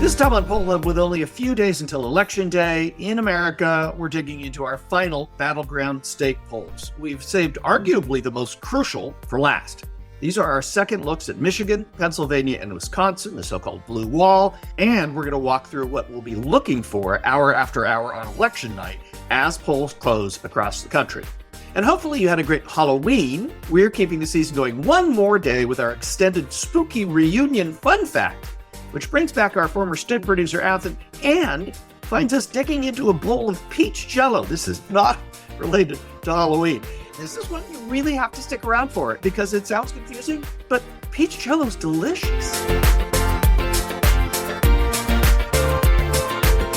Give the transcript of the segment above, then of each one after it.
This time on Poll Hub, with only a few days until Election Day in America, we're digging into our final battleground state polls. We've saved arguably the most crucial for last. These are our second looks at Michigan, Pennsylvania, and Wisconsin, the so-called blue wall, and we're going to walk through what we'll be looking for hour after hour on election night as polls close across the country. And hopefully you had a great Halloween. We're keeping the season going one more day with our extended spooky reunion fun fact, which brings back our former stick producer, Athen, and finds us digging into a bowl of peach jello. This is not related to Halloween. This is one you really have to stick around for it because it sounds confusing, but peach jello's delicious.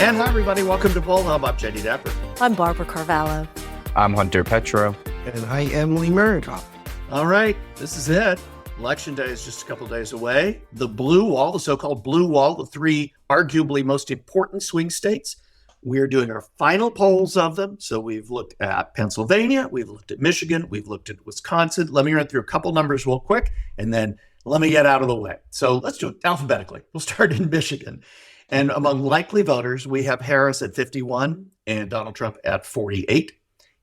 And hi, everybody. Welcome to Poll Hub. I'm JD Dapper. I'm Barbara Carvalho. I'm Hunter Petro. And hi, Emily Murdoch. All right, this is it. Election day is just a couple days away. The blue wall, the so-called blue wall, the three arguably most important swing states. We're doing our final polls of them. So we've looked at Pennsylvania, we've looked at Michigan, we've looked at Wisconsin. Let me run through a couple numbers real quick, and then let me get out of the way. So let's do it alphabetically. We'll start in Michigan. And among likely voters, we have Harris at 51 and Donald Trump at 48.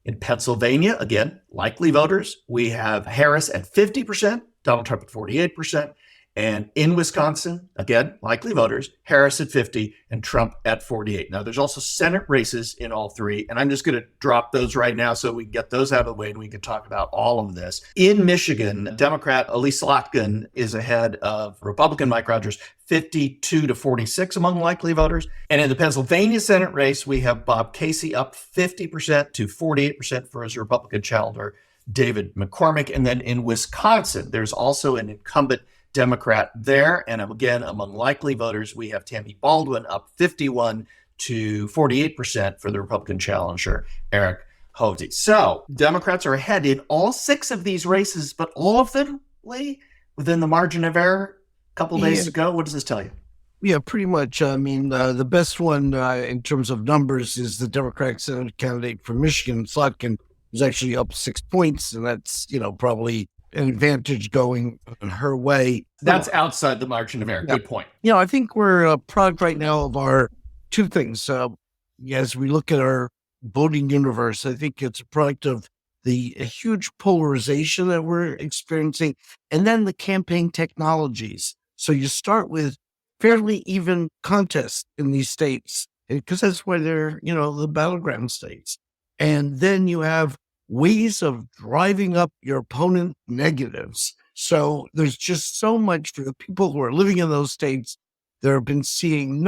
In Pennsylvania, again, likely voters, we have Harris at 50%, Donald Trump at 48%. And in Wisconsin, again, likely voters, Harris at 50 and Trump at 48. Now, there's also Senate races in all three, and I'm just going to drop those right now so we can get those out of the way and we can talk about all of this. In Michigan, Democrat Elise Slotkin is ahead of Republican Mike Rogers, 52 to 46 among likely voters. And in the Pennsylvania Senate race, we have Bob Casey up 50% to 48% for his Republican challenger, David McCormick. And then in Wisconsin, there's also an incumbent Democrat there. And again, among likely voters, we have Tammy Baldwin up 51 to 48% for the Republican challenger, Eric Hovde. So Democrats are ahead in all six of these races, but all of them, Lee, within the margin of error a couple days ago. What does this tell you? Yeah, pretty much. I mean, the best one in terms of numbers is the Democratic Senate candidate from Michigan, Slotkin, who's actually up 6 points. And that's, probably an advantage going her way. That's outside the margin of error. Yeah. Good point. I think we're a product right now of our two things. As we look at our voting universe, I think it's a product of the huge polarization that we're experiencing, and then the campaign technologies. So you start with fairly even contests in these states, because that's why they're, the battleground states. And then you have ways of driving up your opponent negatives. So there's just so much for the people who are living in those states. They've been seeing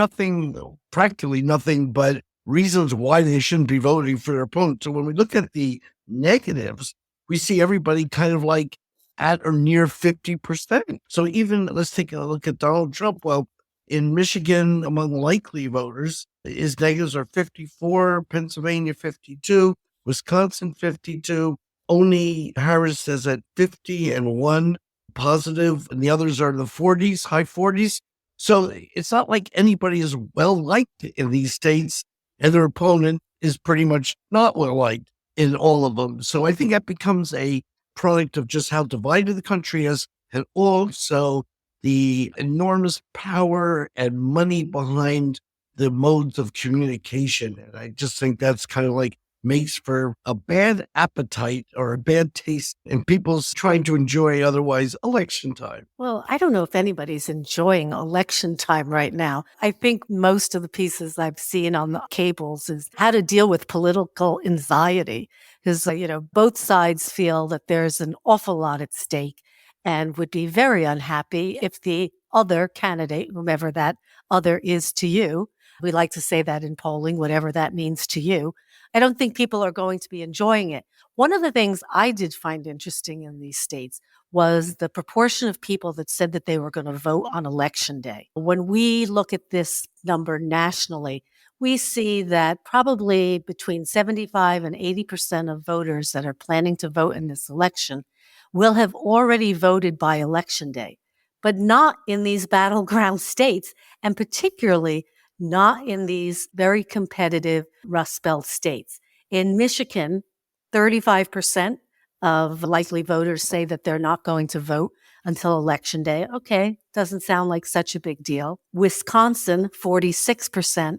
practically nothing but reasons why they shouldn't be voting for their opponent. So when we look at the negatives, we see everybody kind of like at or near 50%. So even let's take a look at Donald Trump. Well, in Michigan, among likely voters, his negatives are 54, Pennsylvania 52, Wisconsin 52. Only Harris is at 50 and 1 positive, and the others are in the 40s, high 40s. So it's not like anybody is well liked in these states, and their opponent is pretty much not well liked in all of them. So I think that becomes a product of just how divided the country is, and also the enormous power and money behind the modes of communication. And I just think that's kind of like makes for a bad appetite or a bad taste in people's trying to enjoy otherwise election time. Well, I don't know if anybody's enjoying election time right now. I think most of the pieces I've seen on the cables is how to deal with political anxiety. Because, both sides feel that there's an awful lot at stake and would be very unhappy if the other candidate, whomever that other is to you, we like to say that in polling, whatever that means to you, I don't think people are going to be enjoying it. One of the things I did find interesting in these states was the proportion of people that said that they were going to vote on election day. When we look at this number nationally, we see that probably between 75 and 80% of voters that are planning to vote in this election will have already voted by election day, but not in these battleground states, and particularly not in these very competitive Rust Belt states. In Michigan, 35% of likely voters say that they're not going to vote until Election Day. Okay, doesn't sound like such a big deal. Wisconsin, 46%.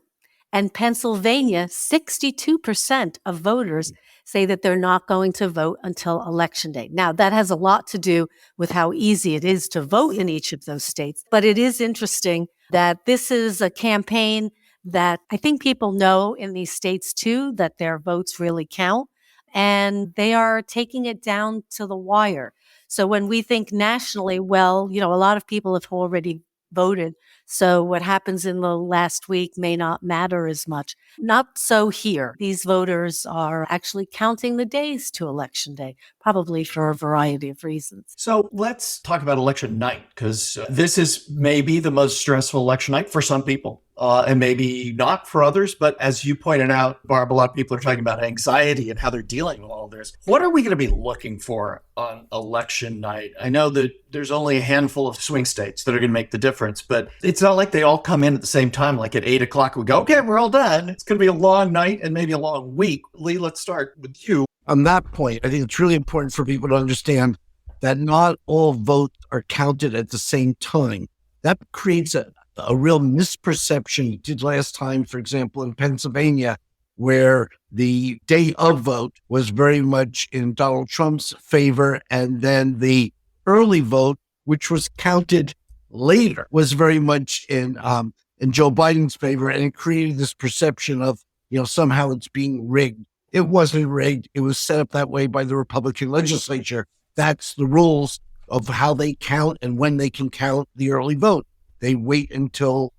And Pennsylvania, 62% of voters say that they're not going to vote until Election Day. Now, that has a lot to do with how easy it is to vote in each of those states. But it is interesting that this is a campaign that I think people know in these states too, that their votes really count. And they are taking it down to the wire. So when we think nationally, well, a lot of people have already voted. So what happens in the last week may not matter as much. Not so here. These voters are actually counting the days to Election Day, probably for a variety of reasons. So let's talk about election night, because this is maybe the most stressful election night for some people. And maybe not for others. But as you pointed out, Barb, a lot of people are talking about anxiety and how they're dealing with all this. What are we going to be looking for on election night? I know that there's only a handful of swing states that are going to make the difference, but it's not like they all come in at the same time, like at 8 o'clock we go, okay, we're all done. It's going to be a long night and maybe a long week. Lee, let's start with you. On that point, I think it's really important for people to understand that not all votes are counted at the same time. That creates a real misperception. It did last time, for example, in Pennsylvania, where the day of vote was very much in Donald Trump's favor, and then the early vote, which was counted later, was very much in Joe Biden's favor, and it created this perception of somehow it's being rigged. It wasn't rigged. It was set up that way by the Republican legislature. That's the rules of how they count and when they can count the early vote. They wait until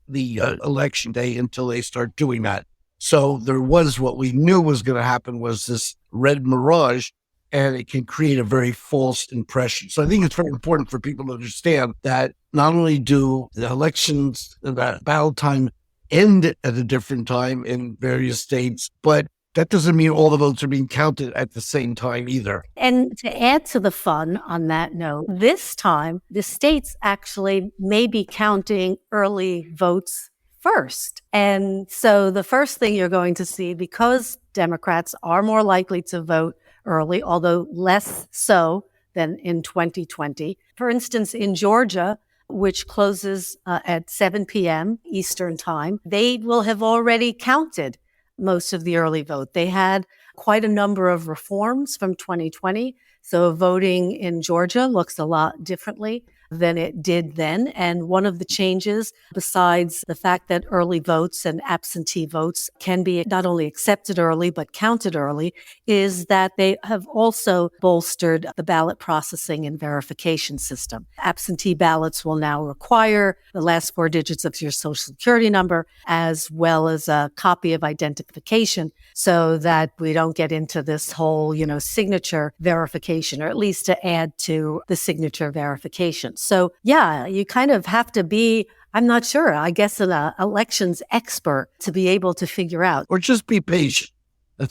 the election day until they start doing that. So there was what we knew was going to happen was this red mirage, and it can create a very false impression. So I think it's very important for people to understand that not only do the elections, the ballot time end at a different time in various states, but that doesn't mean all the votes are being counted at the same time either. And to add to the fun on that note, this time, the states actually may be counting early votes first. And so the first thing you're going to see, because Democrats are more likely to vote early, although less so than in 2020. For instance, in Georgia, which closes at 7 p.m. Eastern time, they will have already counted most of the early vote. They had quite a number of reforms from 2020. So voting in Georgia looks a lot differently than it did then. And one of the changes, besides the fact that early votes and absentee votes can be not only accepted early, but counted early, is that they have also bolstered the ballot processing and verification system. Absentee ballots will now require the last 4 digits of your social security number, as well as a copy of identification, so that we don't get into this whole, signature verification, or at least to add to the signature verification. So yeah, you kind of have to be, I'm not sure, I guess an elections expert to be able to figure out. Or just be patient.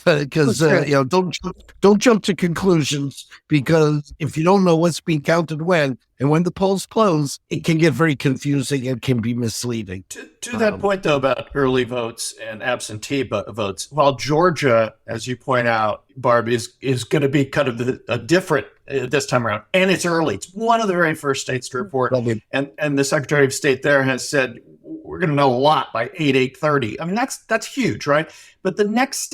Because don't jump to conclusions, because if you don't know what's being counted when, and when the polls close, it can get very confusing and can be misleading. To that point, though, about early votes and absentee votes, while Georgia, as you point out, Barb, is going to be kind of a different this time around, and it's early. It's one of the very first states to report, and the Secretary of State there has said we're going to know a lot by 8:30. I mean, that's huge, right? But the next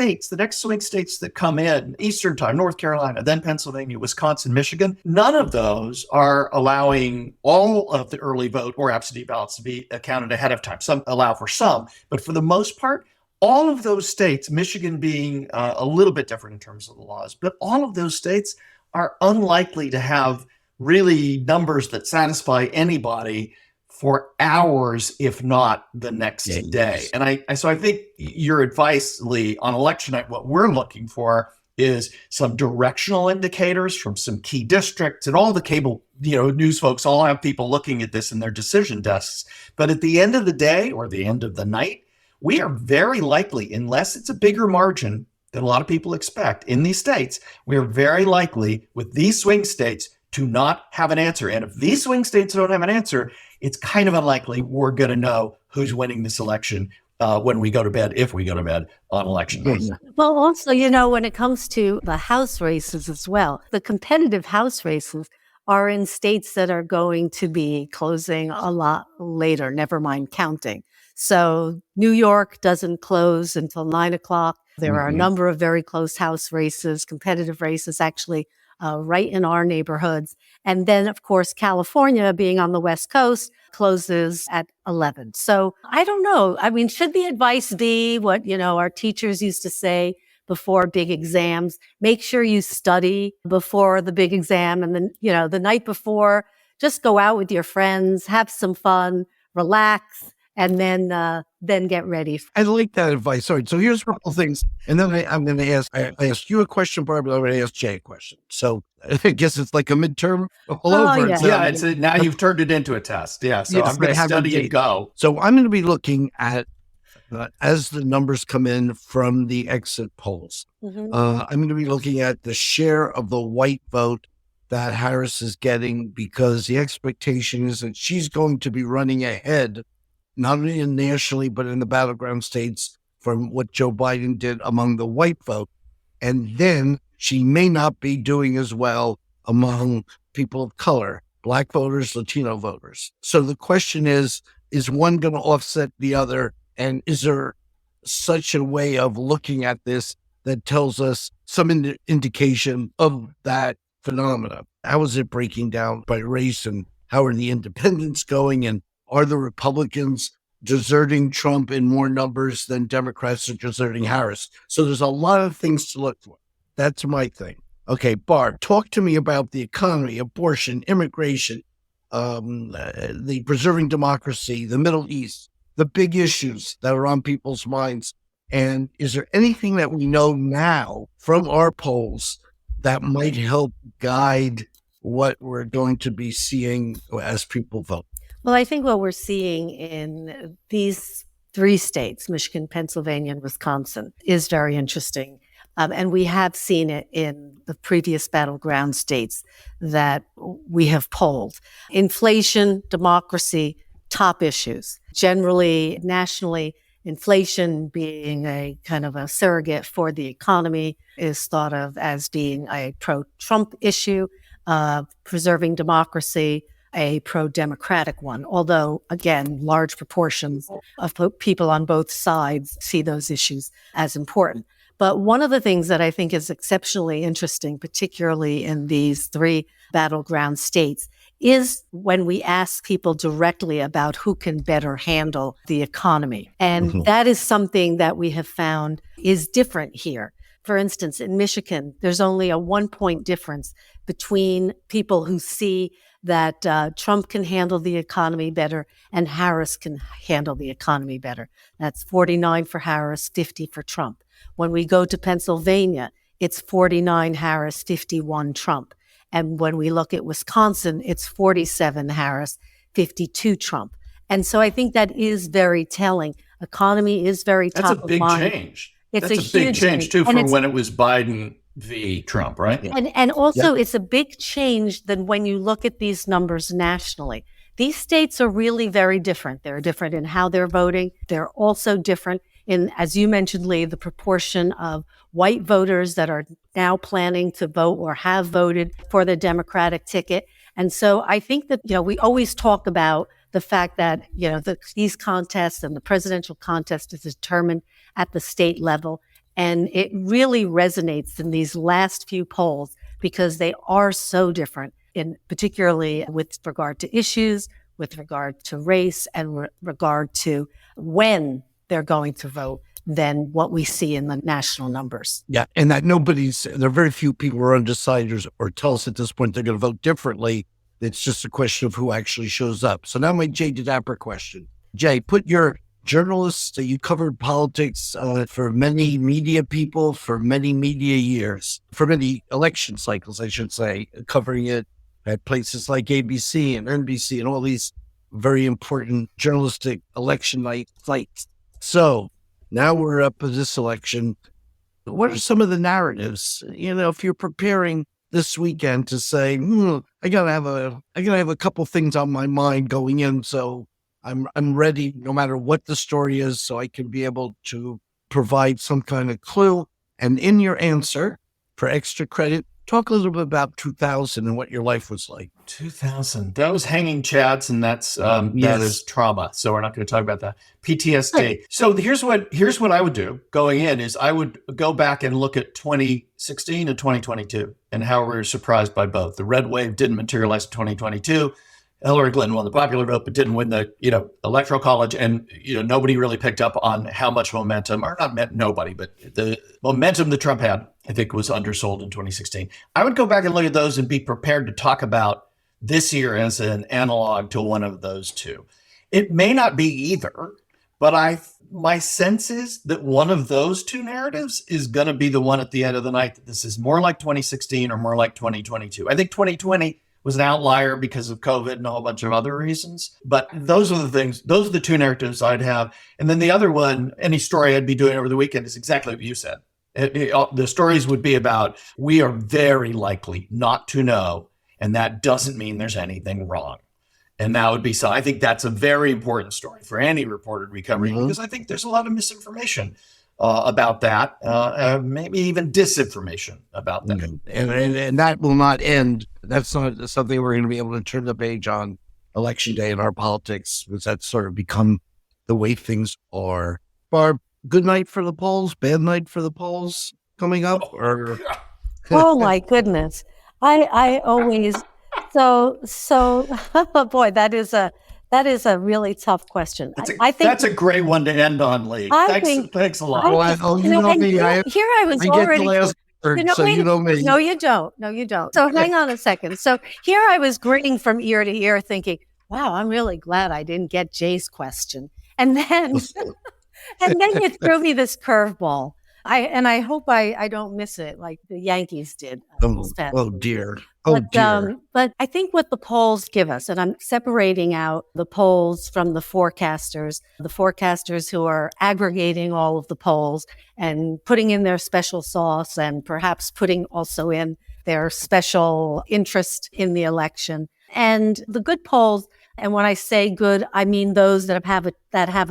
swing states that come in, Eastern time, North Carolina, then Pennsylvania, Wisconsin, Michigan, none of those are allowing all of the early vote or absentee ballots to be counted ahead of time. Some allow for some, but for the most part, all of those states, Michigan being a little bit different in terms of the laws, but all of those states are unlikely to have really numbers that satisfy anybody for hours, if not the next day. And so I think your advice, Lee, on election night, what we're looking for is some directional indicators from some key districts, and all the cable, news folks all have people looking at this in their decision desks. But at the end of the day, or the end of the night, we are very likely, unless it's a bigger margin than a lot of people expect in these states, we are very likely with these swing states to not have an answer. And if these swing states don't have an answer, it's kind of unlikely we're going to know who's winning this election when we go to bed, if we go to bed on election day. Well, also, when it comes to the House races as well, the competitive House races are in states that are going to be closing a lot later, never mind counting. So New York doesn't close until 9 o'clock. There are a number of very close House races, competitive races, actually, right in our neighborhoods. And then, of course, California, being on the West Coast, closes at 11. So I don't know. I mean, should the advice be what, our teachers used to say before big exams? Make sure you study before the big exam. And then, the night before, just go out with your friends, have some fun, relax, and then get ready. I like that advice. All right. So here's a couple of things. And then I'm going to I asked you a question, Barbara. I'm going to ask Jay a question. So I guess it's like a midterm all over. Yeah. Now you've turned it into a test. Yeah. So Yes, I'm going to study and go. So I'm going to be looking at, as the numbers come in from the exit polls, I'm going to be looking at the share of the white vote that Harris is getting, because the expectation is that she's going to be running ahead, not only nationally, but in the battleground states, from what Joe Biden did among the white vote. And then she may not be doing as well among people of color, Black voters, Latino voters. So the question is one going to offset the other? And is there such a way of looking at this that tells us some indication of that phenomena? How is it breaking down by race, and how are the independents going? And are the Republicans deserting Trump in more numbers than Democrats are deserting Harris? So there's a lot of things to look for. That's my thing. Okay, Barb, talk to me about the economy, abortion, immigration, the preserving democracy, the Middle East, the big issues that are on people's minds. And is there anything that we know now from our polls that might help guide what we're going to be seeing as people vote? Well, I think what we're seeing in these 3 states, Michigan, Pennsylvania, and Wisconsin, is very interesting. And we have seen it in the previous battleground states that we have polled. Inflation, democracy, top issues. Generally, nationally, inflation being a kind of a surrogate for the economy is thought of as being a pro-Trump issue, preserving democracy, a pro-democratic one, although, again, large proportions of people on both sides see those issues as important. But one of the things that I think is exceptionally interesting, particularly in these 3 battleground states, is when we ask people directly about who can better handle the economy. And that is something that we have found is different here. For instance, in Michigan, there's only a 1-point difference between people who see that Trump can handle the economy better and Harris can handle the economy better. That's 49 for Harris, 50 for Trump. When we go to Pennsylvania, it's 49 Harris, 51 Trump. And when we look at Wisconsin, it's 47 Harris, 52 Trump. And so I think that is very telling. Economy is very top of mind. That's a big change. That's a big change, too, from when it was Biden v. Trump, right? Yeah. And also, it's a big change than when you look at these numbers nationally. These states are really very different. They're different in how they're voting. They're also different in, as you mentioned, Lee, the proportion of white voters that are now planning to vote or have voted for the Democratic ticket. And so I think that, we always talk about the fact that, these contests and the presidential contest is determined at the state level. And it really resonates in these last few polls because they are so different, particularly with regard to issues, with regard to race, and regard to when they're going to vote than what we see in the national numbers. Yeah, and that there are very few people who are undecided or tell us at this point they're going to vote differently. It's just a question of who actually shows up. So now my Jay Dapper question. Jay, put your journalists, you covered politics for many media people, for many media years, for many election cycles, I should say, covering it at places like ABC and NBC and all these very important journalistic election night sites. So now we're up to this election. What are some of the narratives? If you're preparing this weekend to say, I gotta have a couple things on my mind going in, so I'm ready no matter what the story is, so I can be able to provide some kind of clue. And in your answer, for extra credit Talk a little bit about 2000 and what your life was like. 2000. That was hanging chads, and that is trauma. So we're not going to talk about that. PTSD. Right. So here's what I would do going in is I would go back and look at 2016 and 2022 and how we were surprised by both. The red wave didn't materialize in 2022. Hillary Clinton won the popular vote, but didn't win the, electoral college. And, nobody really picked up on how much momentum, or not nobody, but the momentum that Trump had, I think, was undersold in 2016. I would go back and look at those and be prepared to talk about this year as an analog to one of those two. It may not be either, but my sense is that one of those two narratives is going to be the one at the end of the night, that this is more like 2016 or more like 2022. I think 2020 was an outlier because of COVID and a whole bunch of other reasons. But those are the two narratives I'd have. And then the other one, any story I'd be doing over the weekend, is exactly what you said. The stories would be about, we are very likely not to know, and that doesn't mean there's anything wrong. And that would be so. I think that's a very important story for any reporter to be covering, because I think there's a lot of misinformation about that, maybe even disinformation about that. And that will not end. That's not something we're going to be able to turn the page on election day in our politics, because that's sort of become the way things are. Barb, good night for the polls, bad night for the polls coming up? Or Oh my goodness. I always, so boy, that is a really tough question. I think that's a great one to end on, Lee. Thanks a lot. Here I was already. You know me. No, you don't. So hang on a second. So here I was grinning from ear to ear thinking, wow, I'm really glad I didn't get Jay's question. And then you threw me this curveball. I hope I don't miss it like the Yankees did. Oh dear. But I think what the polls give us, and I'm separating out the polls from the forecasters who are aggregating all of the polls and putting in their special sauce and perhaps putting also in their special interest in the election. And the good polls, and when I say good, I mean those that have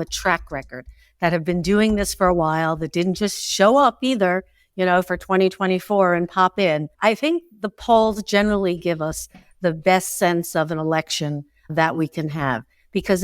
a track record, that have been doing this for a while, that didn't just show up either, for 2024 and pop in. I think the polls generally give us the best sense of an election that we can have, because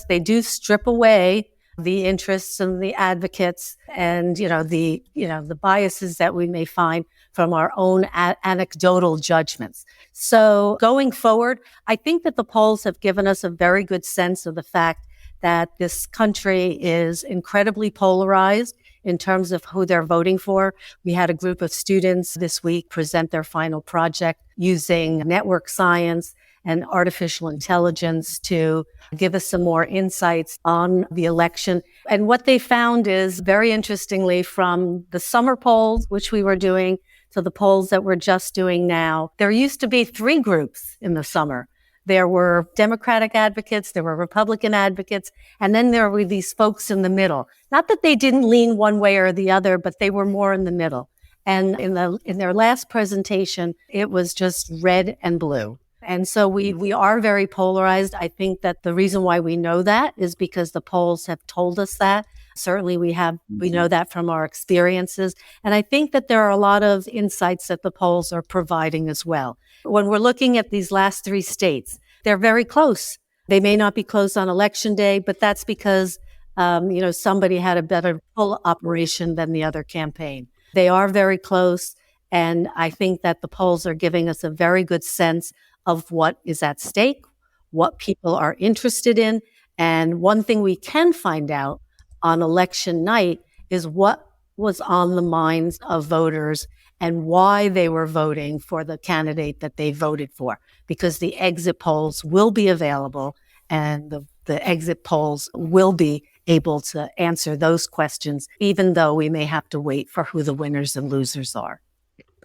they do strip away the interests and the advocates and, the biases that we may find from our own anecdotal judgments. So going forward, I think that the polls have given us a very good sense of the fact that this country is incredibly polarized in terms of who they're voting for. We had a group of students this week present their final project using network science and artificial intelligence to give us some more insights on the election. And what they found is, very interestingly, from the summer polls, which we were doing, to the polls that we're just doing now, there used to be three groups in the summer. There were Democratic advocates, there were Republican advocates, and then there were these folks in the middle. Not that they didn't lean one way or the other, but they were more in the middle. And in their last presentation, it was just red and blue. And so we are very polarized. I think that the reason why we know that is because the polls have told us that. Certainly we know that from our experiences. And I think that there are a lot of insights that the polls are providing as well. When we're looking at these last three states, they're very close. They may not be close on election day, but that's because, somebody had a better pull operation than the other campaign. They are very close. And I think that the polls are giving us a very good sense of what is at stake, what people are interested in. And one thing we can find out on election night is what was on the minds of voters and why they were voting for the candidate that they voted for, because the exit polls will be available and the exit polls will be able to answer those questions, even though we may have to wait for who the winners and losers are.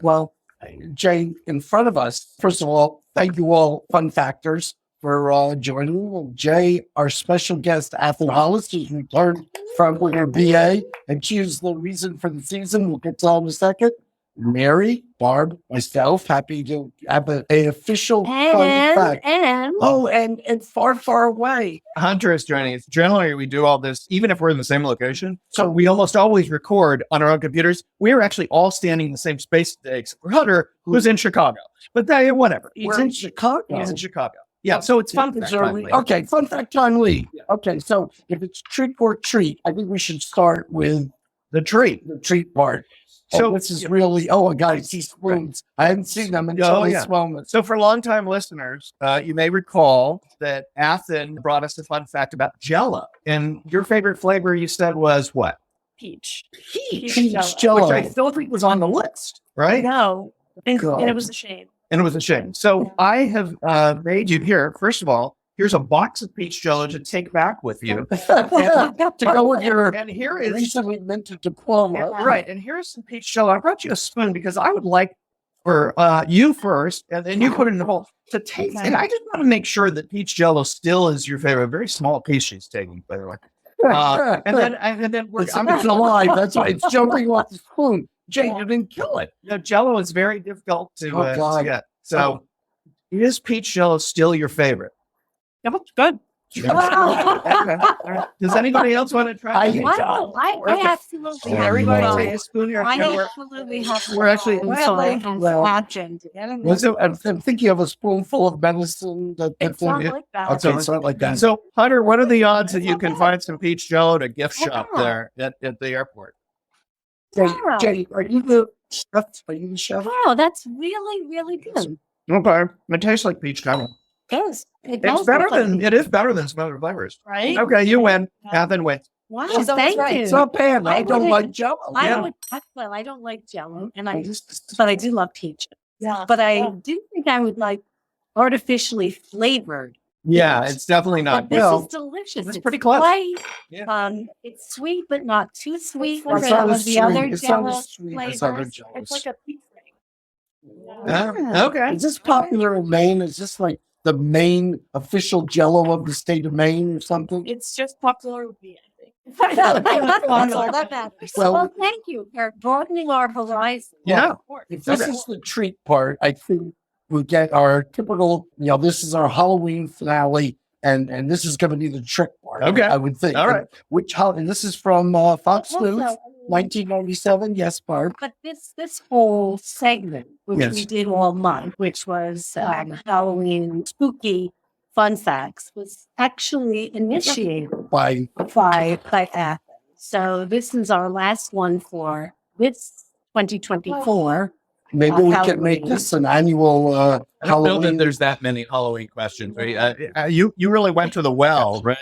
Well, Jay, in front of us, first of all, thank you all, Fun Factors, for joining. Jay, our special guest, Athen Hollis, has returned from her BA, and she is the reason for the season. We'll get to all in a second. Mary, Barb, myself, happy to have a official fun fact. And Oh, and far, far away. Hunter is joining us. Generally, we do all this, even if we're in the same location. So we almost always record on our own computers. We're actually all standing in the same space today, except for Hunter, who's in Chicago. But whatever. He's in Chicago. He's in Chicago. Yeah, so it's fun fact time. Okay, fun fact time, Lee. Yeah. Okay, so if it's trick or treat, I think we should start with The treat. the treat part. So- So this is really, guys, these spoons. I haven't seen them until this moment. So for longtime listeners, you may recall that Athen brought us a fun fact about Jell-O. And your favorite flavor, you said, was what? Peach. Peach Jell-O. Jell-O. Which I still think was on the list, right? No. And God. it was a shame. And it was a shame. So I have made you here. First of all, here's a box of peach Jell-O to take back with you. to go with your And here is recently minted diploma. right. And here's some peach Jell-O. I brought you a spoon because I would like for you first, and then you put it in the bowl to taste. And I just want to make sure that peach Jell-O still is your favorite. A very small piece she's taking, by the way. And then it's alive. That's why it's jumping off the spoon. Jay, you didn't kill it. Jell-O is very difficult to God. get. So is peach Jell-O still your favorite? Yeah, that's good. Okay. All right. Does anybody else want to try? it? I absolutely have Everybody to. take a spoon here. I Yeah, we're- absolutely have to. we're actually- I'm thinking of a spoonful of medicine. It's not like that. Okay, it's not like that. So, Hunter, what are the odds that you can find some peach Jell-O at a gift shop there at the airport? Jay, are you the chef? Are you the chef? Wow, that's really, really good. Okay, it tastes like peach Jell-O. It It does is better look like- than some other flavors. Right? Okay, you win. Athen wins. Wow, She's always thank right. you. It's not bad. I I don't would- like Jello. I don't like Jell-O, and But I do love peach. yeah, but I do think I would like artificially flavored. Yeah, it's definitely not. But this well, is delicious. it's pretty close. Light. Yeah. It's sweet, but not too sweet. It's compared not to as the sweet. other It's not Jell-O as sweet as other flavors. Jellos. It's like a peach ring. Okay. Is this popular in Maine? Is this like the main official Jello of the state of Maine or something? It's just popular with me, I think. That's all that matters. Well- Well, thank you for broadening our horizon. Yeah. If this is the treat part, I think we get our typical, this is our Halloween finale, and this is going to be the trick part. Okay. I would think. All right. And this is from Fox News, Also, 1997. Yes, Barb. but this whole segment, which Yes. we did all month, which was Halloween spooky fun facts, was actually initiated By by Athens. So this is our last one for this 2024. maybe we can make Halloween. this an annual I don't know that Halloween. there's that many Halloween questions. Right? You really went to the well, right?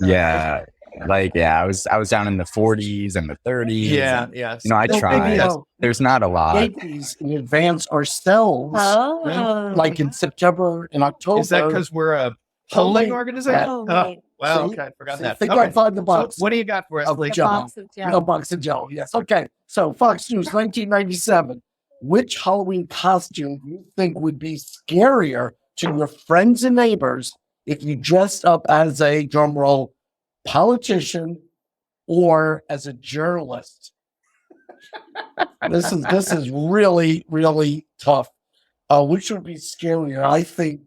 Yeah. I was down in the 40s and the 30s. Yeah, and, yeah. I Well, tried. maybe, There's not a lot. Make these in advance ourselves, Oh, like in September and October. Is that because we're a polling Polling. organization? Oh, Oh, right. wow. See? Okay, forgot See, that. think Okay. I find the So box. what do you got for us, Of Lee? the Jell-O. box of Jell-O. A box of Jello. Yes. Okay. So Fox News, 1997. Which Halloween costume do you think would be scarier to your friends and neighbors if you dressed up as a drumroll politician or as a journalist? This is really, really tough. Which would be scarier? I think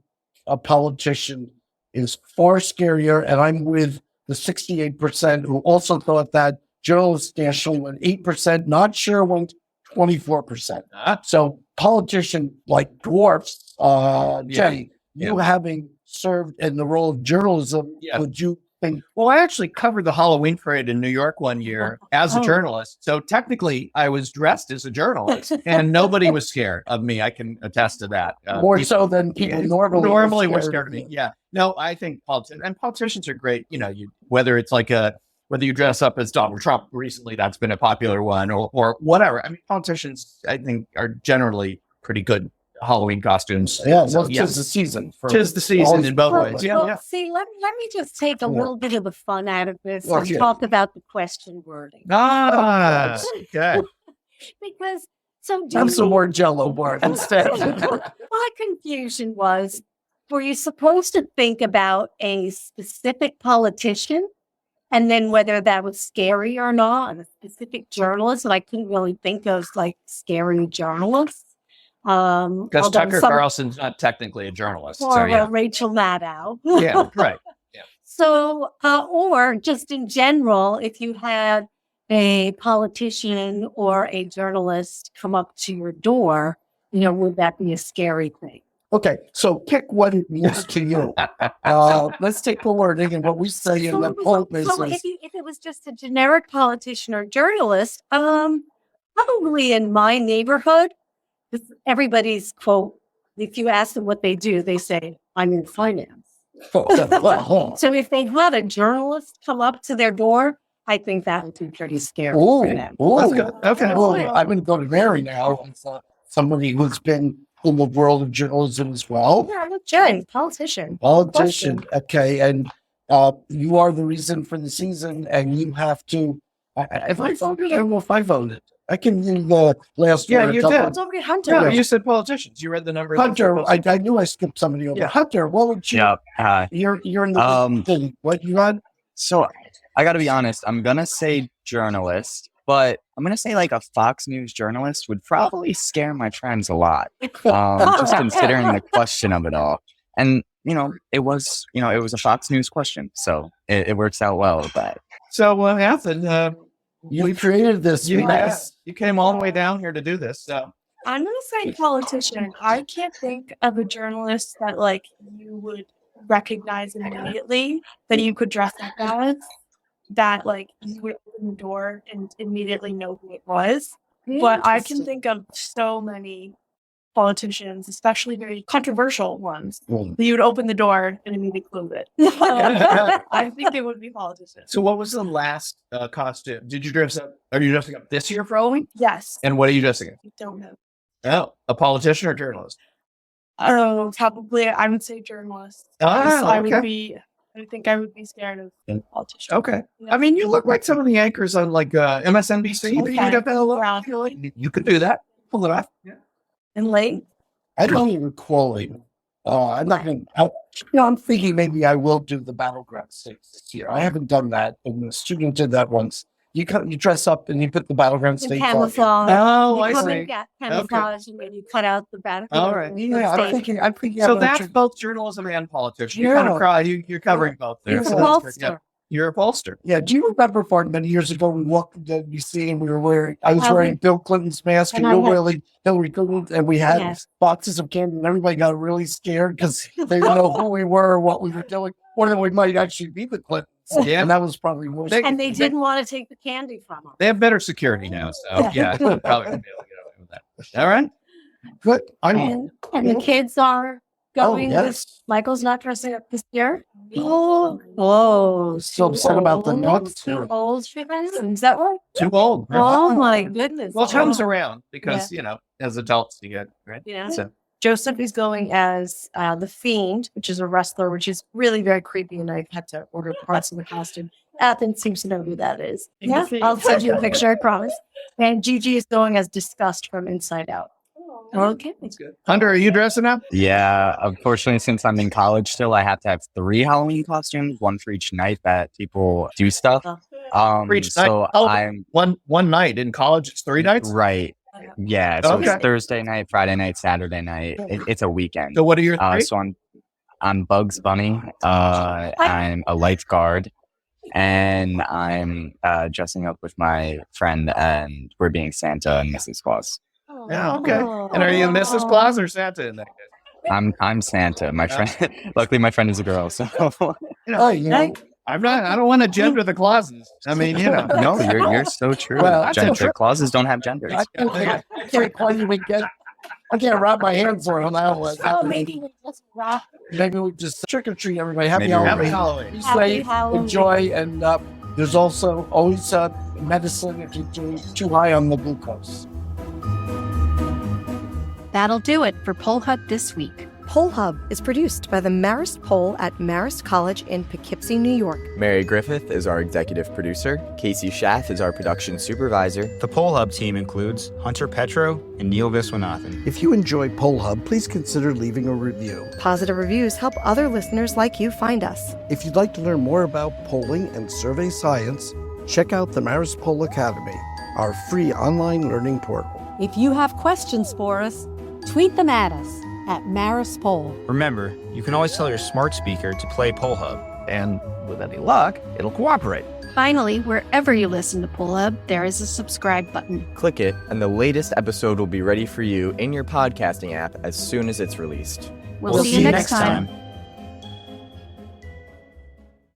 a politician is far scarier, and I'm with the 68% who also thought that. Journalists nationally went 8%, not sure went 24%. So politician like dwarfs, Jay, you having served in the role of journalism, Yeah. would you think? Well, I actually covered the Halloween parade in New York one year as a Oh. journalist. So technically, I was dressed as a journalist, and nobody was scared of me. I can attest to that. More people- so than people normally were scared of me. Yeah. No, I think politicians are great. Whether it's like whether you dress up as Donald Trump recently, that's been a popular one, or whatever. I mean, politicians, I think, are generally pretty good Halloween costumes. Yeah, So, well, tis the season. For tis the season all in both these- ways. Yeah, Well, yeah. see, let me just take a little bit of the fun out of this Well, and yeah. talk about the question wording. Ah, okay. Because so Have some more Jello bar instead. my confusion was, were you supposed to think about a specific politician And then whether that was scary or not, and a specific journalist, and I couldn't really think of like scary journalists. Because Although Tucker some- Carlson's not technically a journalist. or So, yeah. Rachel Maddow. Yeah, right. So, or just in general, if you had a politician or a journalist come up to your door, would that be a scary thing? Okay, so pick what it means to you. Let's take the wording and what we say in the poll So business. if it was just a generic politician or journalist, probably in my neighborhood, 'cause everybody's quote, if you ask them what they do, they say, I'm in finance. So if they had a journalist come up to their door, I think that would be pretty scary for them. That's good. Okay. Well, I'm going to go to Mary now. It's, somebody who's been in the world of journalism as well. Yeah, look, Jen, politician. Politician. Okay. And you are the reason for the season, and you have to. If I voted, I will. If I voted, I can do the last Yeah, word. you Couple- did. Don't forget Hunter. No, you said politicians. You read the numbers. Hunter, I knew I skipped somebody over. Yeah. Hunter, what would you? Yep. You're in the thing. What you got? So I got to be honest. I'm gonna say journalist, but I'm gonna say like a Fox News journalist would probably scare my friends a lot. Just considering the question of it all, and it was a Fox News question, so it works out well with that. So, Athen, You created this. mess. you came all the way down here to do this. So, I'm gonna say politician. I can't think of a journalist that like you would recognize immediately that you could dress up as. That like you would open the door and immediately know who it was. But I can think of so many politicians, especially very controversial ones, that you would open the door and immediately close it. I think it would be politicians. so what was the last costume? Did you dress up? Are you dressing up this year for Halloween? Yes. And what are you dressing as? I don't know. Oh, a politician or journalist? Oh, probably I would say journalist. Ah, I okay. would think I would be scared of politicians. Okay. I mean, you look like some of the anchors on like MSNBC. Okay. You got that look. Brown You could do that. Pull it off. Yeah. and late. I don't even recall it. I'm not going to. I'm thinking maybe I will do the battleground stakes this year. I haven't done that, and the student did that once. You dress up and you put the battleground And stakes on. camouflage. Oh, You I come see. and get camouflage and then you cut out the battleground. All right. Yeah, I'm thinking. So that's both journalism and politics. You kind of Yeah. cry. You're covering both there. It's a So that's good. bolster. Yeah. You're a pollster. Yeah, do you remember for many years ago we walked into DC and I was Oh, wearing Bill Clinton's mask and and I you were had- wearing Hillary Clinton, and we had Yes. boxes of candy, and everybody got really scared because they didn't know who we were or what we were doing, or that we might actually be the Clintons. Yeah. And that was probably more. And they didn't want to take the candy from them. They have better security now, so yeah, probably gonna be able to get away with that. All right. Good. I'm And the kids are going with yes. Michael's not dressing up this year. Oh, So upset about the nuts. Too old for them? Is that right? Too old. Oh my goodness. Well, it comes around because as adults you get right. Yeah. So Joseph is going as the Fiend, which is a wrestler, which is really very creepy, and I've had to order parts of the costume. Athen seems to know who that is. Yeah, I'll send you a picture, I promise. And Gigi is going as Disgust from Inside Out. Okay. that's good. Hunter, are you dressing up? Yeah, unfortunately, since I'm in college still, I have to have 3 Halloween costumes, one for each night that people do stuff. For each night? So Oh. I'm One night in college. It's 3 nights. right. Yeah, so Okay. it's Thursday night, Friday night, Saturday night. It's a weekend. So what are your 3? So I'm Bugs Bunny. I'm a lifeguard, and I'm dressing up with my friend, and we're being Santa and Mrs. Claus. Yeah, okay. And are you Mrs. Claus or Santa in that case? I'm Santa. My friend, luckily, my friend is a girl, so Oh, you know, I don't want to gender the clauses. I mean, no, you're so true. Well, that's Gender true. clauses don't have genders. I can't quite even get. I can't wrap my hands around that one. Oh, maybe we just rock. Maybe we just trick or treat everybody. Happy Maybe we Happy Halloween. Halloween. Be Happy safe, Halloween. enjoy, and there's also always medicine if you're too high on the glucose. That'll do it for Poll Hut this week. Poll Hub is produced by the Marist Poll at Marist College in Poughkeepsie, New York. Mary Griffith is our executive producer. Casey Schaff is our production supervisor. The Poll Hub team includes Hunter Petro and Neil Viswanathan. If you enjoy Poll Hub, please consider leaving a review. Positive reviews help other listeners like you find us. If you'd like to learn more about polling and survey science, check out the Marist Poll Academy, our free online learning portal. If you have questions for us, tweet them at us at Marist Poll. Remember, you can always tell your smart speaker to play Poll Hub. And with any luck, it'll cooperate. Finally, wherever you listen to Poll Hub, there is a subscribe button. Click it, and the latest episode will be ready for you in your podcasting app as soon as it's released. We'll see you next time.